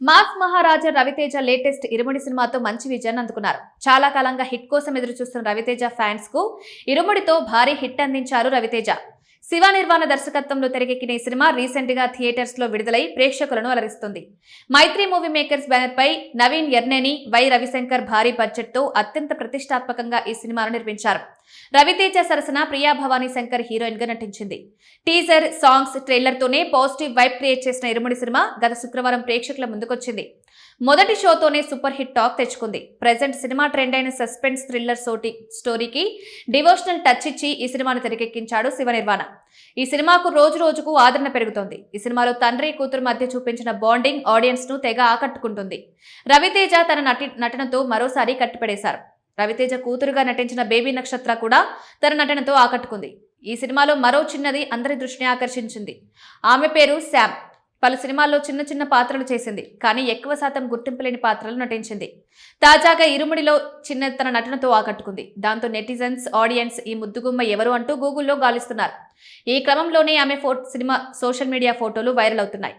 Mass మహారాజా Raviteja latest ఇరుముడి సినిమాతో మంచి విజయాన్ని అందుకున్నారు. చాలా కాలంగా హిట్ కోసం ఎదురు చూస్తున్న రవితేజ ఫ్యాన్స్ కు ఇరుముడితో భారీ హిట్ అందించారు రవితేజ. శివ నిర్వాణ దర్శకత్వంలో తెరకెక్కిన ఈ సినిమా రీసెంట్ గా థియేటర్స్ లో విడుదలై ప్రేక్షకులను అలరిస్తుంది. మైత్రి మూవీ మేకర్స్ బ్యానర్ పై నవీన్ ఎర్నేని, వై రవిశంకర్ భారీ బడ్జెట్ తో అత్యంత ప్రతిష్టాత్మకంగా ఈ సినిమాను నిర్మించారు. రవితేజ సరసన ప్రియా భవానీ శంకర్ హీరోయిన్ గా నటించింది. టీజర్, సాంగ్స్, ట్రైలర్ తోనే పాజిటివ్ వైబ్ క్రియేట్ చేసిన ఇరుముడి సినిమా గత శుక్రవారం ప్రేక్షకుల ముందుకొచ్చింది. మొదటి షోతోనే సూపర్ హిట్ టాక్ తెచ్చుకుంది. ప్రెజెంట్ సినిమా ట్రెండ్ అయిన సస్పెన్స్ థ్రిల్లర్ స్టోరీకి డివోషనల్ టచ్ ఇచ్చి ఈ సినిమాను తెరకెక్కించాడు శివ నిర్వాణ. ఈ సినిమాకు రోజు రోజుకు ఆదరణ పెరుగుతోంది. ఈ సినిమాలో తండ్రి కూతురు మధ్య చూపించిన బాండింగ్ ఆడియన్స్ ను తెగ ఆకట్టుకుంటుంది. రవితేజ తన నటనతో మరోసారి కట్టిపడేశారు. రవితేజ కూతురుగా నటించిన బేబీ నక్షత్ర కూడా తన నటనతో ఆకట్టుకుంది. ఈ సినిమాలో మరో చిన్నది అందరి దృష్టిని ఆకర్షించింది. ఆమె పేరు శామ్. పలు సినిమాల్లో చిన్న చిన్న పాత్రలు చేసింది, కానీ ఎక్కువ శాతం గుర్తింపు లేని పాత్రలు నటించింది. తాజాగా ఇరుముడిలో చిన్న తన నటనతో ఆకట్టుకుంది. దాంతో నెటిజన్స్, ఆడియన్స్ ఈ ముద్దుగుమ్మ ఎవరు అంటూ గూగుల్లో గాలిస్తున్నారు. ఈ క్రమంలోనే ఆమె సినిమా సోషల్ మీడియా ఫోటోలు వైరల్ అవుతున్నాయి.